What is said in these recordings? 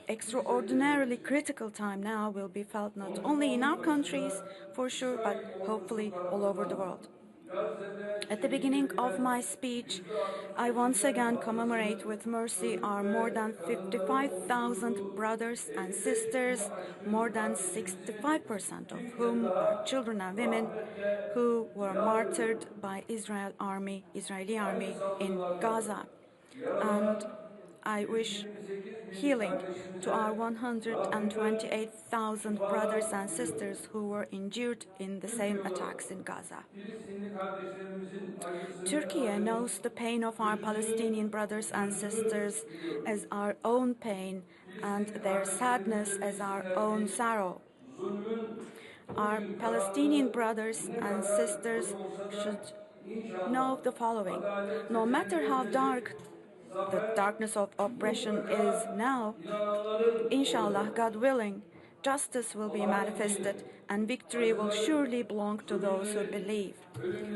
extraordinarily critical time now will be felt not only in our countries, for sure, but hopefully all over the world. At the beginning of my speech, I once again commemorate with mercy our more than 55,000 brothers and sisters, more than 65% of whom are children and women, who were martyred by Israeli army in Gaza. And I wish healing to our 128,000 brothers and sisters who were injured in the same attacks in Gaza. Turkey knows the pain of our Palestinian brothers and sisters as our own pain and their sadness as our own sorrow. Our Palestinian brothers and sisters should know the following: no matter how dark the darkness of oppression is now, inshallah, God willing, justice will be manifested and victory will surely belong to those who believe.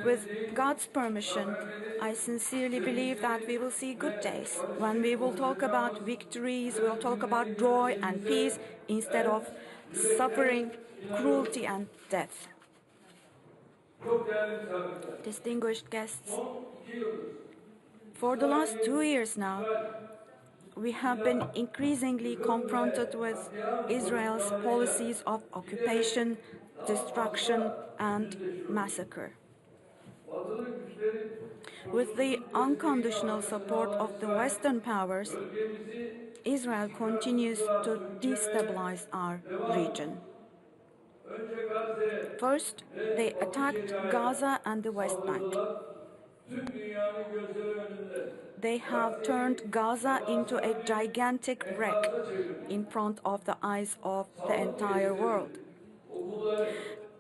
With God's permission, I sincerely believe that we will see good days. When we will talk about victories, we'll talk about joy and peace instead of suffering, cruelty and death. Distinguished guests, for the last 2 years now, we have been increasingly confronted with Israel's policies of occupation, destruction, and massacre. With the unconditional support of the Western powers, Israel continues to destabilize our region. First, they attacked Gaza and the West Bank. They have turned Gaza into a gigantic wreck in front of the eyes of the entire world.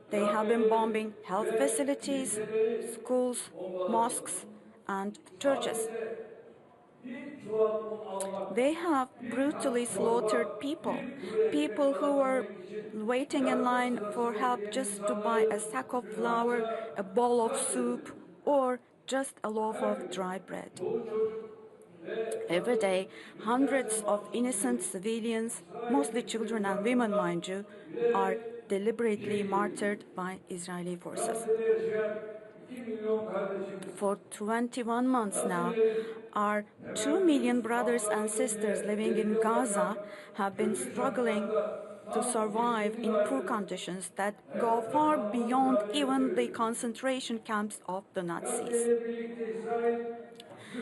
They have been bombing health facilities, schools, mosques, and churches. They have brutally slaughtered people who were waiting in line for help just to buy a sack of flour, a bowl of soup, or just a loaf of dry bread. Every day, hundreds of innocent civilians, mostly children and women, mind you, are deliberately martyred by Israeli forces. For 21 months now, our 2 million brothers and sisters living in Gaza have been struggling to survive in poor conditions that go far beyond even the concentration camps of the Nazis.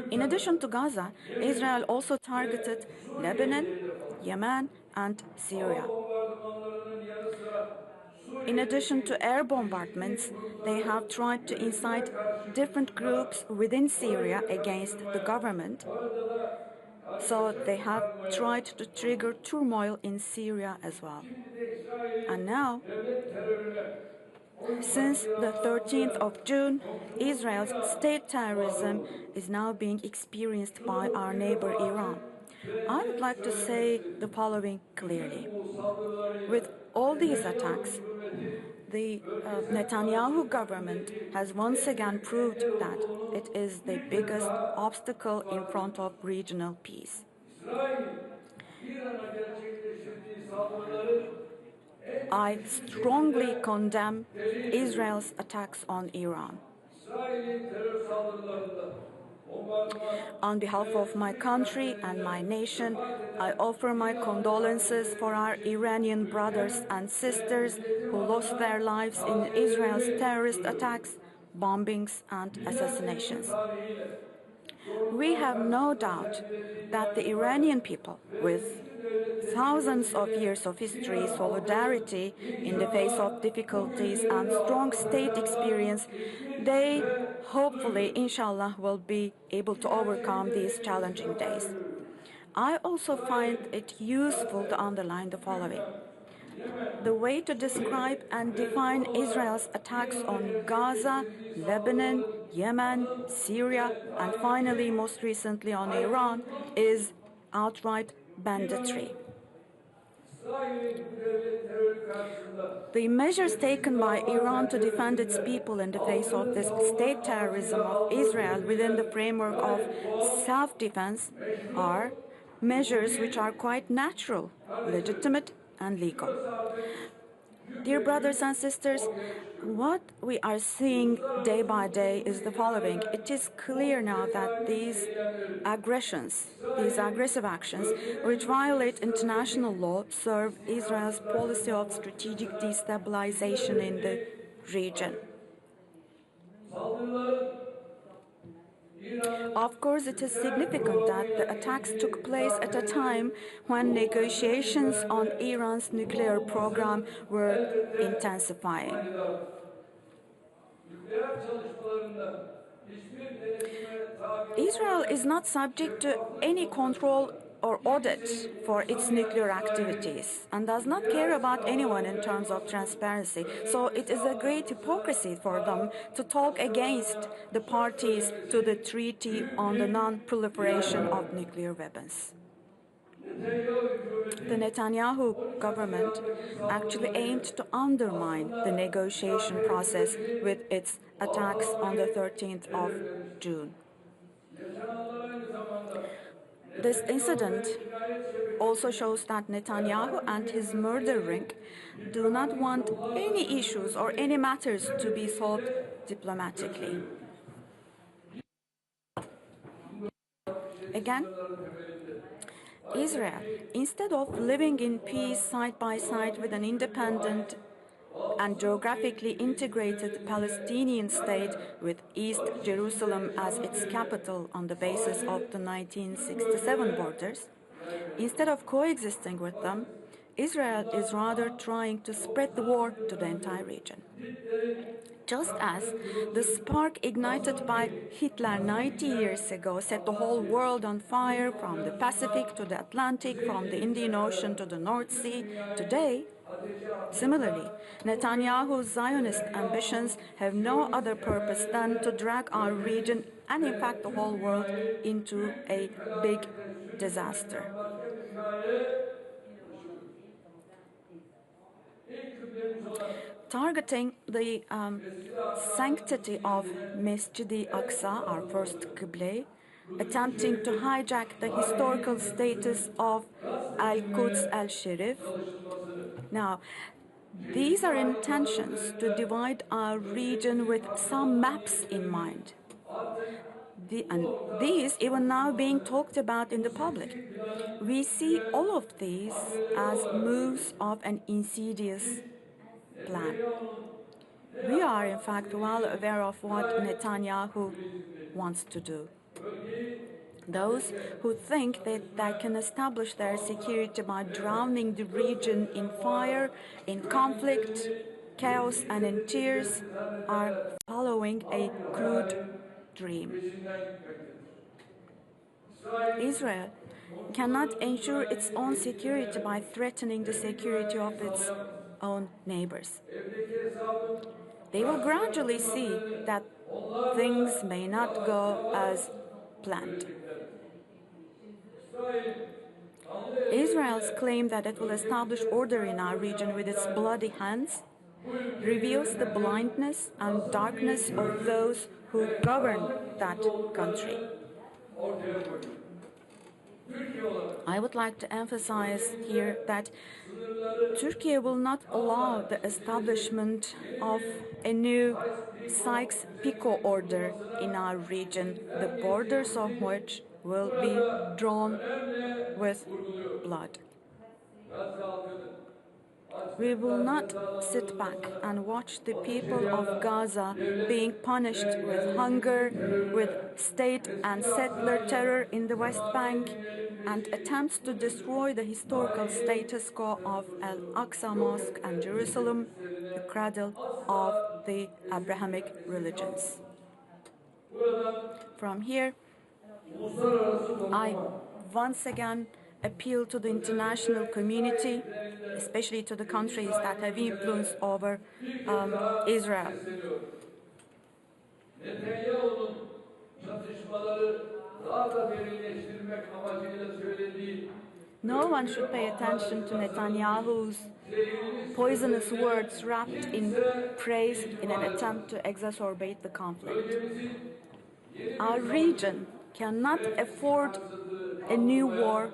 In addition to Gaza, Israel also targeted Lebanon, Yemen, and Syria. In addition to air bombardments, they have tried to incite different groups within Syria against the government. So they have tried to trigger turmoil in Syria as well. And now, since the 13th of June, Israel's state terrorism is now being experienced by our neighbor Iran. I would like to say the following clearly. With all these attacks, the Netanyahu government has once again proved that it is the biggest obstacle in front of regional peace. I strongly condemn Israel's attacks on Iran. On behalf of my country and my nation, I offer my condolences for our Iranian brothers and sisters who lost their lives in Israel's terrorist attacks, bombings, and assassinations. We have no doubt that the Iranian people, with thousands of years of history, solidarity in the face of difficulties, and strong state experience, they hopefully, inshallah, will be able to overcome these challenging days. I also find it useful to underline the following. The way to describe and define Israel's attacks on Gaza, Lebanon, Yemen, Syria, and finally, most recently on Iran, is outright banditry. The measures taken by Iran to defend its people in the face of this state terrorism of Israel within the framework of self-defense are measures which are quite natural, legitimate, and legal. Dear brothers and sisters, what we are seeing day by day is the following. It is clear now that these aggressions, these aggressive actions, which violate international law, serve Israel's policy of strategic destabilization in the region. Of course, it is significant that the attacks took place at a time when negotiations on Iran's nuclear program were intensifying. Israel is not subject to any control or audit for its nuclear activities and does not care about anyone in terms of transparency. So it is a great hypocrisy for them to talk against the parties to the Treaty on the Non-Proliferation of Nuclear Weapons. The Netanyahu government actually aimed to undermine the negotiation process with its attacks on the 13th of June. This incident also shows that Netanyahu and his murder ring do not want any issues or any matters to be solved diplomatically. Again, Israel, instead of living in peace side by side with an independent and geographically integrated Palestinian state with East Jerusalem as its capital on the basis of the 1967 borders, instead of coexisting with them, Israel is rather trying to spread the war to the entire region. Just as the spark ignited by Hitler 90 years ago set the whole world on fire from the Pacific to the Atlantic, from the Indian Ocean to the North Sea, today, similarly, Netanyahu's Zionist ambitions have no other purpose than to drag our region and in fact the whole world into a big disaster. Targeting the sanctity of Masjid-i-Aqsa, our first Qibla, attempting to hijack the historical status of Al-Quds al-Sharif. Now, these are intentions to divide our region with some maps in mind. And these even now being talked about in the public. We see all of these as moves of an insidious plan. We are, in fact, well aware of what Netanyahu wants to do. Those who think that they can establish their security by drowning the region in fire, in conflict, chaos, and in tears are following a crude dream. Israel cannot ensure its own security by threatening the security of its own neighbors. They will gradually see that things may not go as planned. Israel's claim that it will establish order in our region with its bloody hands reveals the blindness and darkness of those who govern that country. I would like to emphasize here that Turkey will not allow the establishment of a new Sykes-Picot order in our region, the borders of which will be drawn with blood. We will not sit back and watch the people of Gaza being punished with hunger, with state and settler terror in the West Bank, and attempts to destroy the historical status quo of Al-Aqsa Mosque and Jerusalem, the cradle of the Abrahamic religions. From here, I once again appeal to the international community, especially to the countries that have influence over Israel. No one should pay attention to Netanyahu's poisonous words wrapped in praise in an attempt to exacerbate the conflict. Our region cannot afford a new war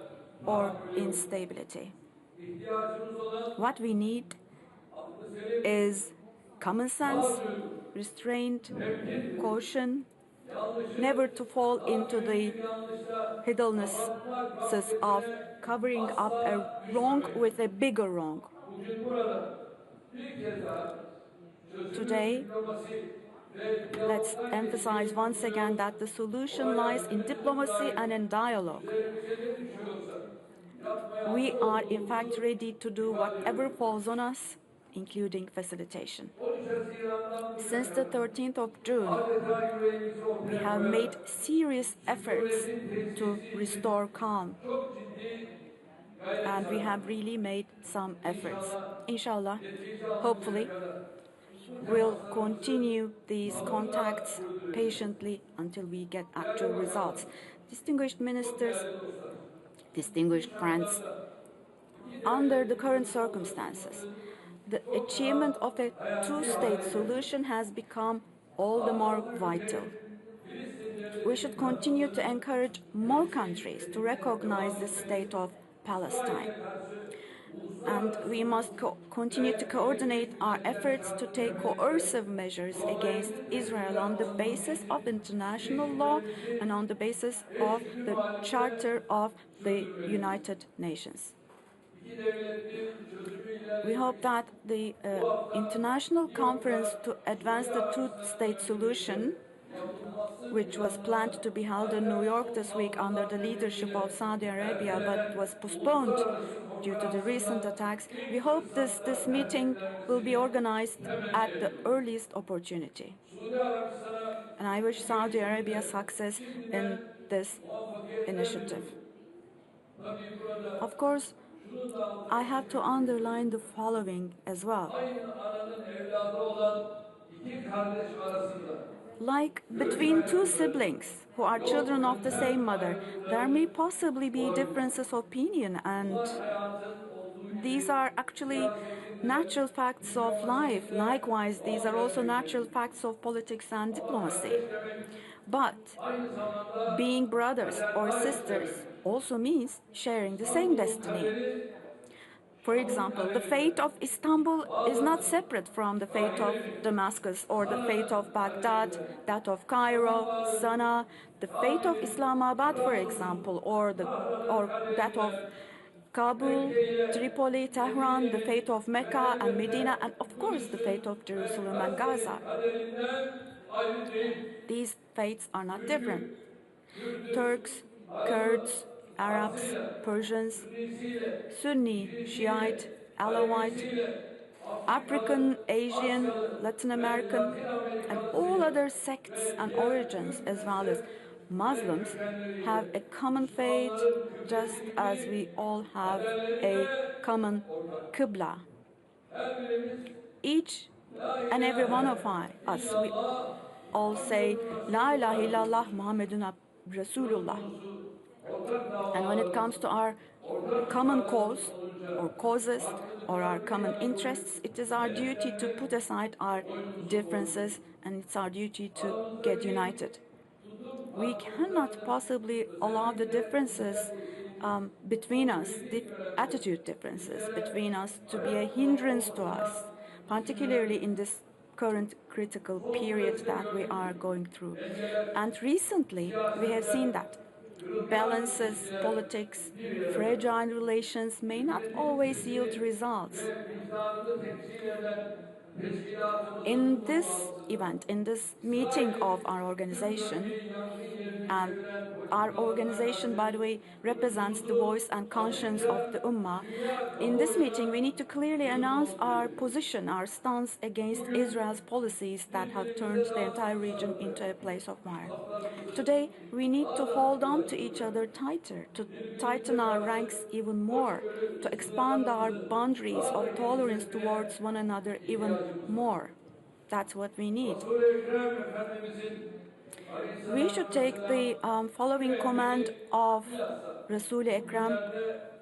or instability. What we need is common sense, restraint, caution, never to fall into the hedonist's of covering up a wrong with a bigger wrong. Today, let's emphasize once again that the solution lies in diplomacy and in dialogue. We are in fact ready to do whatever falls on us, including facilitation. Since the 13th of June, we have made serious efforts to restore calm. And we have really made some efforts. Inshallah, hopefully, we'll continue these contacts patiently until we get actual results. Distinguished ministers, distinguished friends, under the current circumstances, the achievement of a two-state solution has become all the more vital. We should continue to encourage more countries to recognize the state of Palestine. And we must continue to coordinate our efforts to take coercive measures against Israel on the basis of international law and on the basis of the Charter of the United Nations. We hope that the international conference to advance the two-state solution, which was planned to be held in New York this week under the leadership of Saudi Arabia, but was postponed due to the recent attacks. We hope this meeting will be organized at the earliest opportunity. And I wish Saudi Arabia success in this initiative. Of course, I have to underline the following as well. Like between two siblings who are children of the same mother, there may possibly be differences of opinion, and these are actually natural facts of life. Likewise, these are also natural facts of politics and diplomacy. But being brothers or sisters also means sharing the same destiny. For example, the fate of Istanbul is not separate from the fate of Damascus or the fate of Baghdad, that of Cairo, Sana'a, the fate of Islamabad, for example, or that of Kabul, Tripoli, Tehran, the fate of Mecca and Medina, and of course the fate of Jerusalem and Gaza. These fates are not different. Turks, Kurds, Arabs, Persians, Sunni, Shiite, Alawite, African, Asian, Latin American, and all other sects and origins, as well as Muslims, have a common faith, just as we all have a common Qibla. Each and every one of us, we all say, La ilaha illallah Muhammadun Rasulullah. And when it comes to our common cause or causes or our common interests, it is our duty to put aside our differences, and it's our duty to get united. We cannot possibly allow the differences between us, the attitude differences between us, to be a hindrance to us, particularly in this current critical period that we are going through. And recently, we have seen that balances, politics, fragile relations may not always yield results. In this event, in this meeting of our organization, and our organization, by the way, represents the voice and conscience of the Ummah. In this meeting, we need to clearly announce our position, our stance against Israel's policies that have turned the entire region into a place of fire. Today, we need to hold on to each other tighter, to tighten our ranks even more, to expand our boundaries of tolerance towards one another even more. That's what we need. We should take the following command of Rasul Ekrem,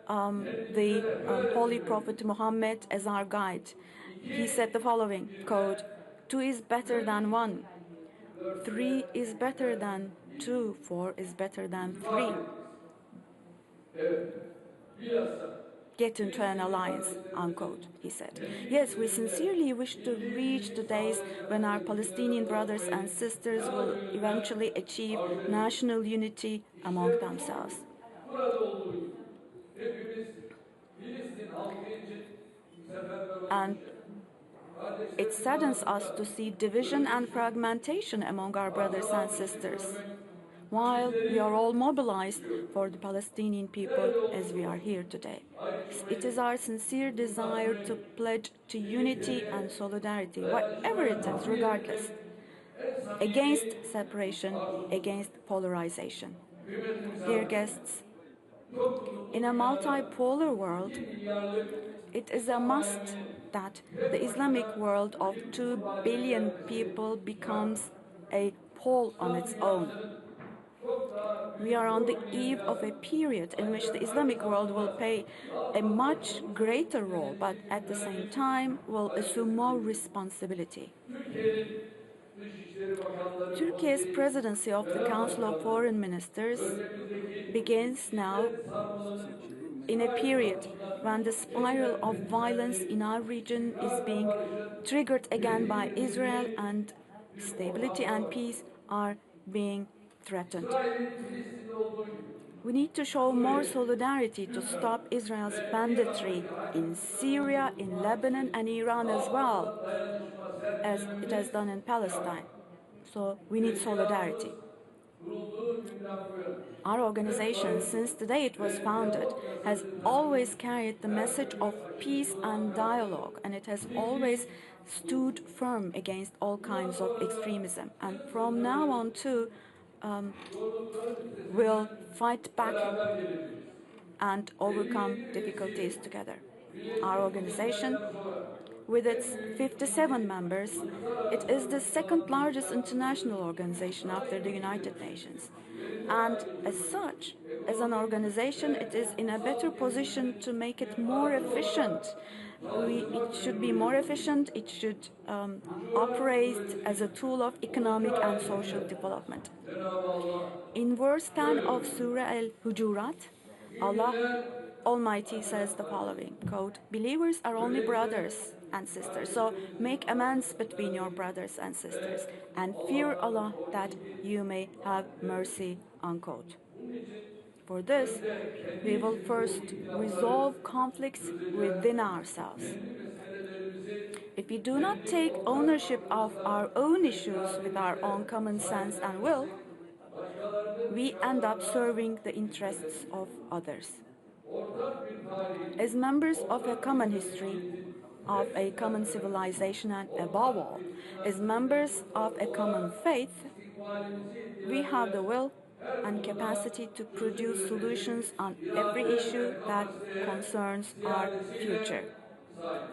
the Holy Prophet Muhammad, as our guide. He said the following, quote, 2 is better than 1, 3 is better than 2, 4 is better than 3. get into an alliance, unquote, he said. Yes, we sincerely wish to reach the days when our Palestinian brothers and sisters will eventually achieve national unity among themselves. Burada olduğu gibi hepimiz Filistin halkı için seferber And olmuşuz. it Kardeşlerimizi saddens us arasında to see division and bölünmüşlük, fragmentation among our brothers and parçalanmışlık sisters, görmek while we are bizleri all mobilized üzüyor. for the Palestinian people Nerede as we olursa are olsun here today. It ayrışmayı, is our sincere desire to yıpratmayı, pledge to unity and birlikteliğe, solidarity, whatever dayanışmayı it is, takviye regardless, etmek en against samimi separation, arzumuz. against polarization. Kıymetli Dear misafirler, guests, çok kutuplu in a dünyada multipolar world, 2 milyarlık it is a İslam must aleminin that the tek Islamic başına world of bir 2 kutup haline billion gelmesi people şart. becomes a pole on İslam its own. dünyasının çok daha We are büyük on the rol eve of oynayacağız. a period in which the Ancak aynı Islamic world will zamanda play daha a fazla much sorumluluk greater role, but at the same yüklenecek time will assume vaziyette more duruyor. responsibility. Türkiye'nin Dışişleri Bakanları Turkey's Konseyi presidency of the Genel Council of Başkanlığı Foreign Ministers bölgemizdeki begins now şiddet sarmalının in a İsrail period tarafından when the spiral yeniden of violence tetiklendiği, in our region is istikrar ve being barışın triggered again by gerekli Israel, getirdiği and bir stability ortamda and var. peace are being threatened. İsrail'in Filistin'de olduğu gibi We need to show more Suriye, solidarity to Lübnan stop Israel's ve banditry İran'daki in haksızlıkların Syria, in durdurulması Lebanon, için and Iran as daha well fazla dayanışma as it has sergilememiz done in şart. Palestine. So we need Teşkilatımız solidarity. kurulduğu günden bu yana Our hem organization, barış since the day it was ve founded, diyalog has mesajını taşıyor, always carried the her message of türlü peace aşırılığa and karşı dialogue, and it has always dimdik stood durmuş. firm against all Bundan kinds of sonra da extremism. And tüm from now sınırları on, too, zorlukların we'll üstesinden fight back beraber geleceğiz. and 57 overcome üyesiyle difficulties together. Our Birleşmiş organization, Milletler'den sonra with en its büyük 57 ikinci members, it is the uluslararası second toplantıyı largest düzenliyoruz. international organization Daha after the geniş United gelişmiş, Nations. veri And tabanı as gelişmiş, such, as an ekonomik organization, it ve is in a better toplumsal position gelişmenin to make it bir more aracı olarak efficient. It çalıştırmak should be more mecburiyeti. efficient, it should Bu coğrafi operate as a kuvvetimiz tool of economic kontrol and social etmekte. development. Cenab-ı Allah In verse 10 şöyle of buyuruyor. Surah Al-Hujurat, Allah Müminler Almighty says the ancak following, quote, "Believers are only öyleyse brothers and sisters, so kardeşlerimizin make amends between your affetmelerini brothers and sisters, ve and fear Allah'tan Allah that korkun ki you may have rahmet eder. mercy," unquote. Bunun için For this, önce kendi we will içindeki o first ihtilafları resolve conflicts çözeceğiz. within ourselves. Kendi meselelerimizi If we do not kendi take ortak ownership of aklımızla our own ve issues with our irademizle own common sense and will, sahiplenmezsek başkalarının we end up çıkarlarına serving the hizmet interests etmiş of oluruz. others. Ortak bir tarihin, As members of a ortak bir common history, medeniyetin of a hepsinden common önemlisi, civilization, and above ortak all, bir as inancın members of mensupları a common olarak faith, istikbalimizi we have irdeleme, the will her and konuda capacity to çözüm produce üretecek solutions on every irade issue ve that kapasiteye concerns our ziyadesiyle future. sahibiz.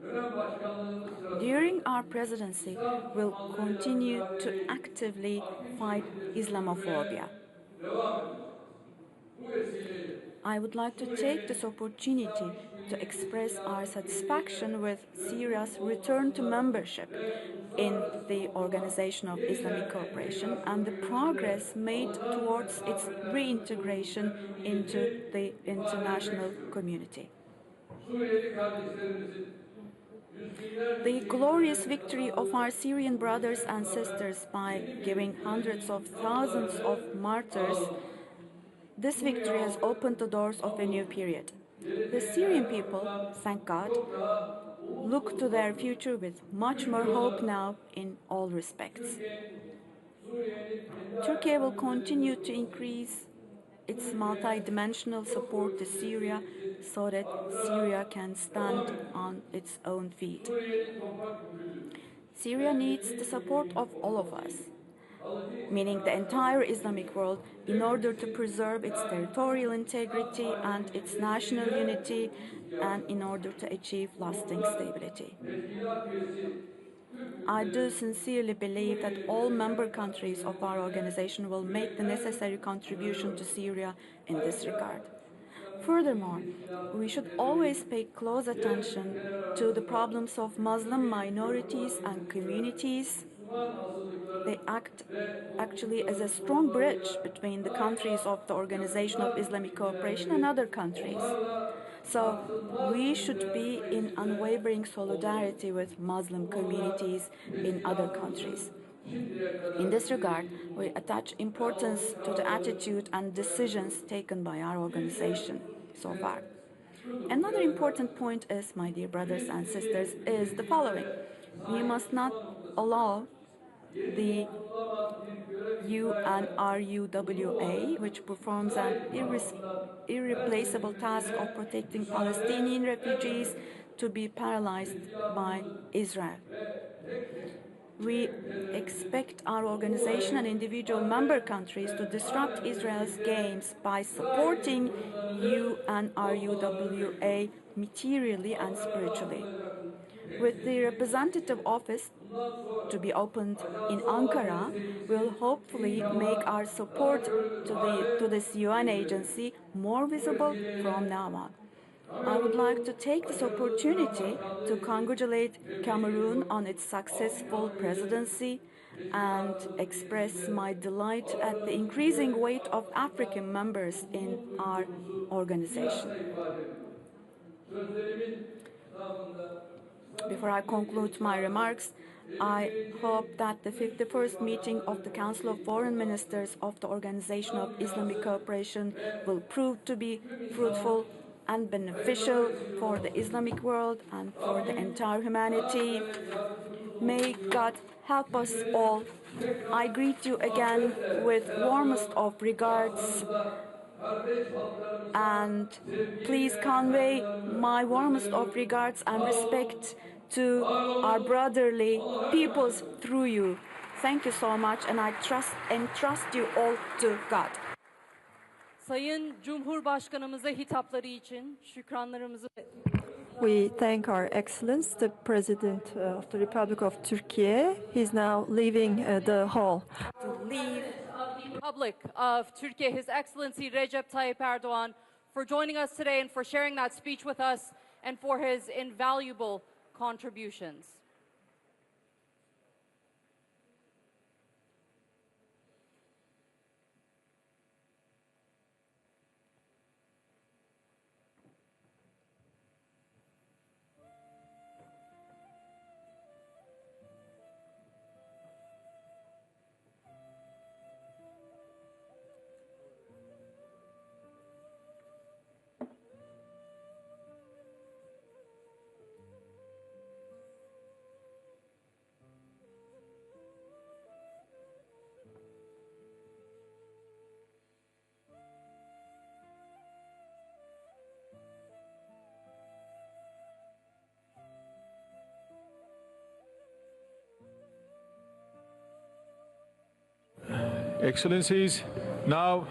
Dönem başkanlığımız sırasında During our presidency, İslam we'll düşmanlığıyla continue to mücadeleyi actively aktif fight şekilde Islamophobia. sürdürmeye devam edeceğiz. Bu vesileyle I would like to take this Suriye'nin opportunity İslam to İşbirliği express our Teşkilatı'nın satisfaction with Syria's mevcut return to olmasına membership ve in uluslararası the topluma Organization of Islamic yeniden Cooperation and entegrasyonu the yönünde progress made alınan towards its mesafeler konusundaki reintegration into memnuniyeti the ifade etmek international istiyorum. community. Suriyeli kardeşlerimizin yüz binlerce The glorious şehitlerin victory of kazandığı our Syrian bu brothers and toprakların sisters by yeni giving geleceklerin hundreds of thousands of kapılarını martyrs, araladı. this Suriye victory has halkı opened the doors of a new hamdolsun period. The geleceğe Syrian her people, bakımdan thank God, çok daha umut look dolu to their bakıyor. future with much more hope Türkiye now in all respects. Suriye'nin kendi Turkey will ayaklarının continue üzerinde to durması, increase bu its ülke multidimensional çok support to boyutlu Syria desteği için so that Syria arttırarak can devam stand edecek. on its own feet. Suriye'nin toprak gücü Syria ve needs the etnik support birliğinin of all of korunması us, için kalıcı meaning the istikrarına entire kavuşması Islamic için world, in order to hepimizin preserve its yani territorial İslam integrity and aleminin its national geleceğine unity, and ihtiyacı in var. order to achieve Bu lasting konuda stability. teşkilat üyesi tüm I do ülkelerin sincerely believe that all member countries of our organization will make the necessary contribution to Syria in this regard. Furthermore, we should always pay close attention to the problems of Muslim minorities and communities They act actually as a strong bridge between the countries of the Organization of Islamic Cooperation and other countries. So we should be in unwavering solidarity with Muslim communities in other countries. In this regard, we attach importance to the attitude and decisions taken by our organization so far. Another important point is, my dear brothers and sisters, is the following. We must not allow the UNRWA, which performs an irreplaceable task of protecting Palestinian refugees, to be paralyzed by Israel. We expect our organization and individual member countries to disrupt Israel's games by supporting UNRWA materially and spiritually. With the representative office to be opened in Ankara, will hopefully make our support to this UN agency more visible from now on. I would like to take this opportunity to congratulate Cameroon on its successful presidency and express my delight at the increasing weight of African members in our organization. Before I conclude my remarks, I hope that the 51st meeting of the Council of Foreign Ministers of the Organization of Islamic Cooperation will prove to be fruitful and beneficial for the Islamic world and for the entire humanity. May God help us all. I greet you again with warmest of regards, and please convey my warmest of regards and respect to our brotherly peoples through you. Thank you so much, and I entrust you all to God. Sayın Cumhurbaşkanımıza hitapları için şükranlarımızı. We thank Our Excellence, the President of the Republic of Turkey. He's now leaving the hall. To leave Republic of Turkey, His Excellency Recep Tayyip Erdogan, for joining us today and for sharing that speech with us and for his invaluable contributions. Excellencies, now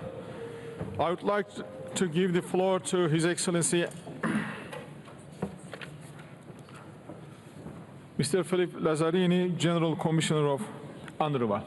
I would like to give the floor to His Excellency Mr. Philippe Lazzarini, General Commissioner of UNRWA.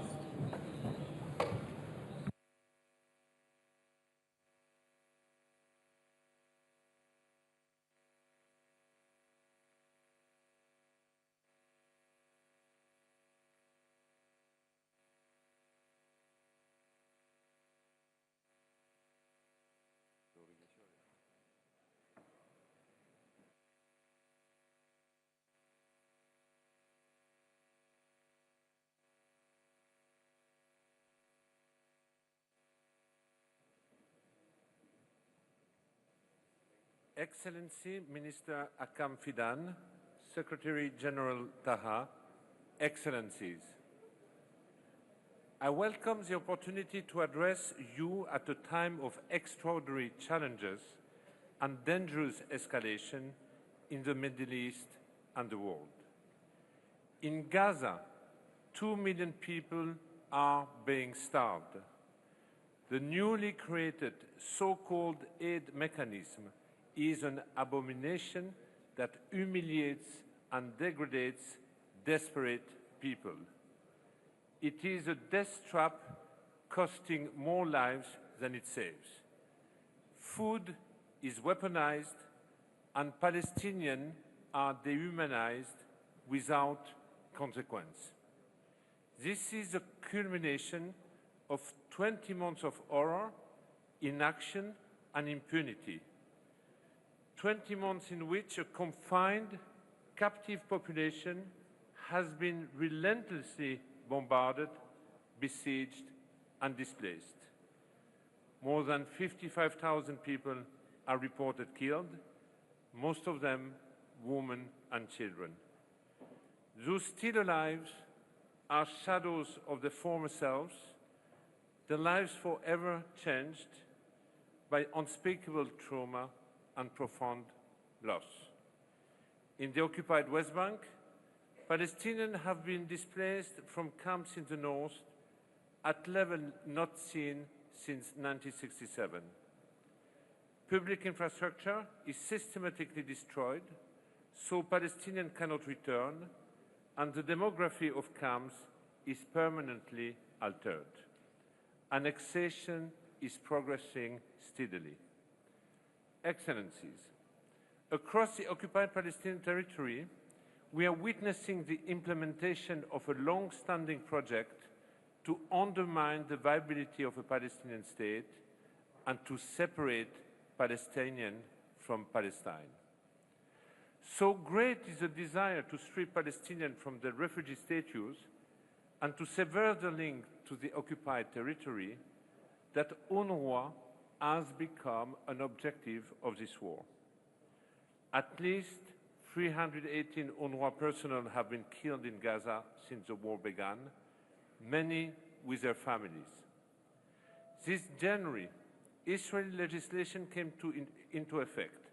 Excellency Minister Hakan Fidan, Secretary General Taha, Excellencies, I welcome the opportunity to address you at a time of extraordinary challenges and dangerous escalation in the Middle East and the world. In Gaza, 2 million people are being starved. The newly created so-called aid mechanism is an abomination that humiliates and degrades desperate people. It is a death trap costing more lives than it saves. Food is weaponized and Palestinians are dehumanized without consequence. This is a culmination of 20 months of horror, inaction, and impunity. 20 months in which a confined, captive population has been relentlessly bombarded, besieged, and displaced. More than 55,000 people are reported killed, most of them women and children. Those still alive are shadows of their former selves, their lives forever changed by unspeakable trauma and profound loss. In the occupied West Bank, Palestinians have been displaced from camps in the north at level not seen since 1967. Public infrastructure is systematically destroyed, so Palestinians cannot return, and the demography of camps is permanently altered. Annexation is progressing steadily. Excellencies, across the occupied Palestinian territory, we are witnessing the implementation of a long-standing project to undermine the viability of a Palestinian state and to separate Palestinian from Palestine. So great is the desire to strip Palestinians from their refugee status and to sever the link to the occupied territory that UNRWA has become an objective of this war. At least 318 UNRWA personnel have been killed in Gaza since the war began, many with their families. This January, Israeli legislation came into effect,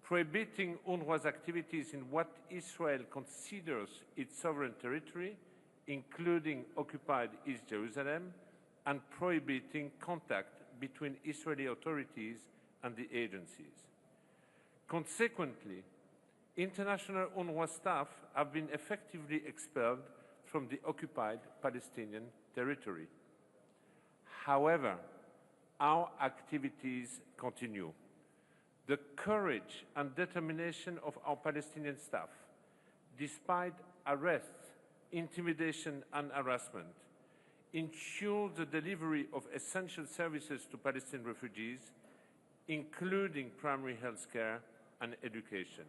prohibiting UNRWA's activities in what Israel considers its sovereign territory, including occupied East Jerusalem, and prohibiting contact between Israeli authorities and the agencies. Consequently, international UNRWA staff have been effectively expelled from the occupied Palestinian territory. However, our activities continue. The courage and determination of our Palestinian staff, despite arrests, intimidation, and harassment, ensure the delivery of essential services to Palestinian refugees, including primary health care and education.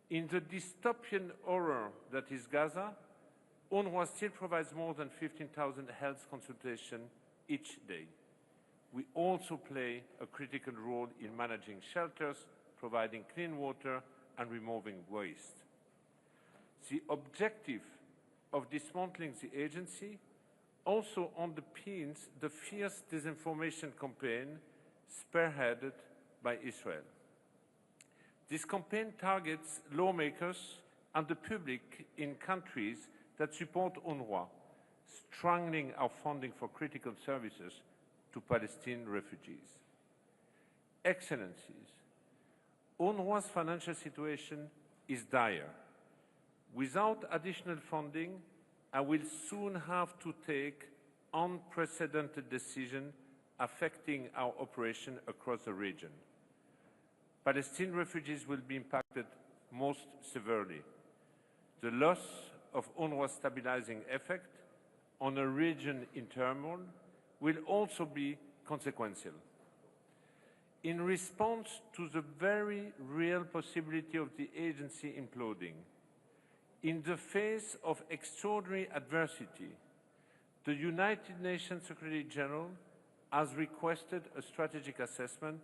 In the dystopian horror that is Gaza, UNRWA still provides more than 15,000 health consultations each day. We also play a critical role in managing shelters, providing clean water, and removing waste. The objective of dismantling the agency also underpins the fierce disinformation campaign spearheaded by Israel. This campaign targets lawmakers and the public in countries that support UNRWA, strangling our funding for critical services to Palestinian refugees. Excellencies, UNRWA's financial situation is dire. Without additional funding, I will soon have to take unprecedented decisions affecting our operation across the region. Palestinian refugees will be impacted most severely. The loss of UNRWA's stabilizing effect on a region in turmoil will also be consequential. In response to the very real possibility of the agency imploding, in the face of extraordinary adversity, the United Nations Secretary General has requested a strategic assessment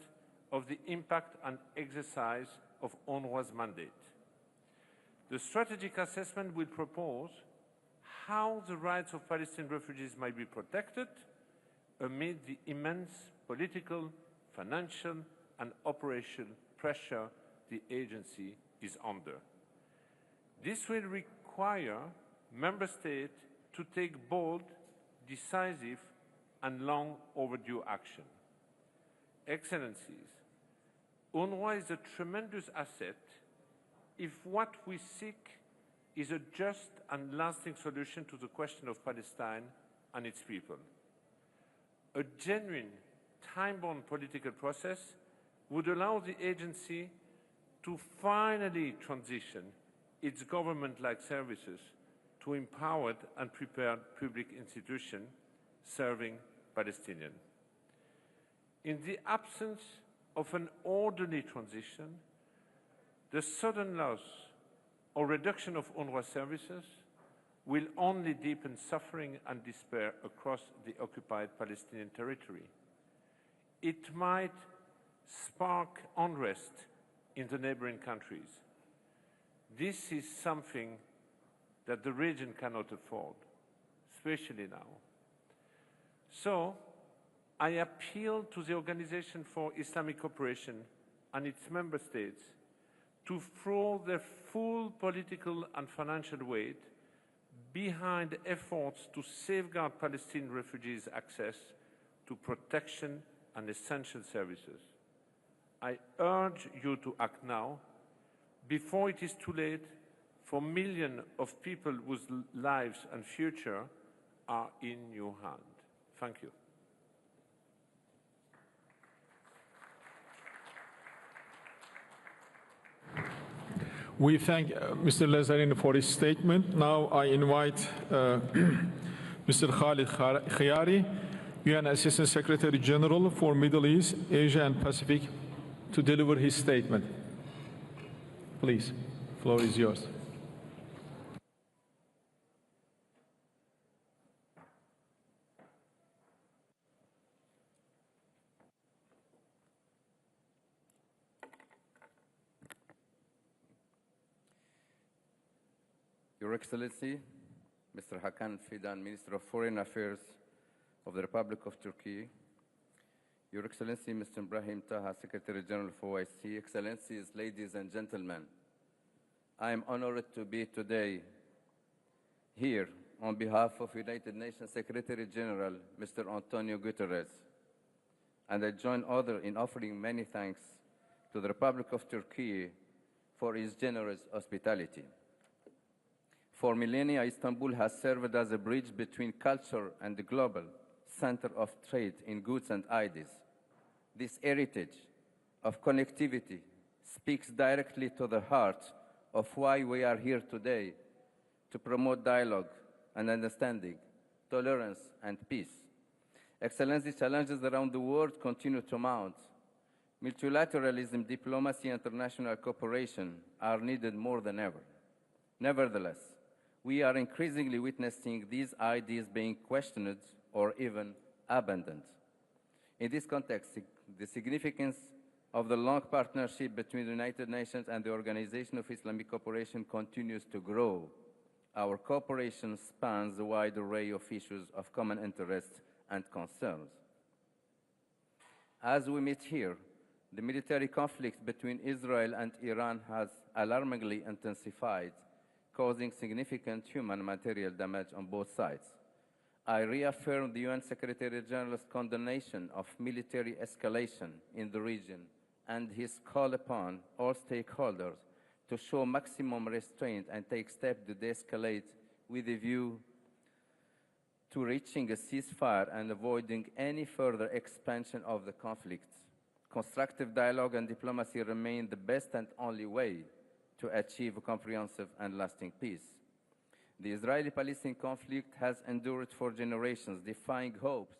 of the impact and exercise of UNRWA's mandate. The strategic assessment will propose how the rights of Palestinian refugees might be protected amid the immense political, financial, and operational pressure the agency is under. This will require Member States to take bold, decisive, and long overdue action. Excellencies, UNRWA is a tremendous asset if what we seek is a just and lasting solution to the question of Palestine and its people. A genuine, time-bound political process would allow the agency to finally transition its government-like services to empowered and prepared public institutions serving Palestinians. In the absence of an orderly transition, the sudden loss or reduction of UNRWA services will only deepen suffering and despair across the occupied Palestinian territory. It might spark unrest in the neighboring countries. This is something that the region cannot afford, especially now. So, I appeal to the Organization for Islamic Cooperation and its member states to throw their full political and financial weight behind efforts to safeguard Palestinian refugees' access to protection and essential services. I urge you to act now, before it is too late, for millions of people whose lives and future are in your hand. Thank you. We thank Mr. Lazzarini for his statement. Now I invite Mr. Khalid Khiari, UN Assistant Secretary General for Middle East, Asia and Pacific, to deliver his statement. Please, the floor is yours. Your Excellency, Mr. Hakan Fidan, Minister of Foreign Affairs of the Republic of Turkey, Your Excellency, Mr. Brahim Taha, Secretary General of OIC, Excellencies, ladies and gentlemen, I am honored to be today here on behalf of United Nations Secretary General, Mr. Antonio Guterres, and I join others in offering many thanks to the Republic of Turkey for its generous hospitality. For millennia, Istanbul has served as a bridge between culture and the global center of trade in goods and ideas. This heritage of connectivity speaks directly to the heart of why we are here today, to promote dialogue and understanding, tolerance and peace. Excellency, challenges around the world continue to mount. Multilateralism, diplomacy, and international cooperation are needed more than ever. Nevertheless, we are increasingly witnessing these ideas being questioned or even abandoned. In this context, the significance of the long partnership between the United Nations and the Organization of Islamic Cooperation continues to grow. Our cooperation spans a wide array of issues of common interest and concerns. As we meet here, the military conflict between Israel and Iran has alarmingly intensified, causing significant human and material damage on both sides. I reaffirm the UN Secretary General's condemnation of military escalation in the region and his call upon all stakeholders to show maximum restraint and take steps to de-escalate with a view to reaching a ceasefire and avoiding any further expansion of the conflict. Constructive dialogue and diplomacy remain the best and only way to achieve a comprehensive and lasting peace. The Israeli-Palestinian conflict has endured for generations, defying hopes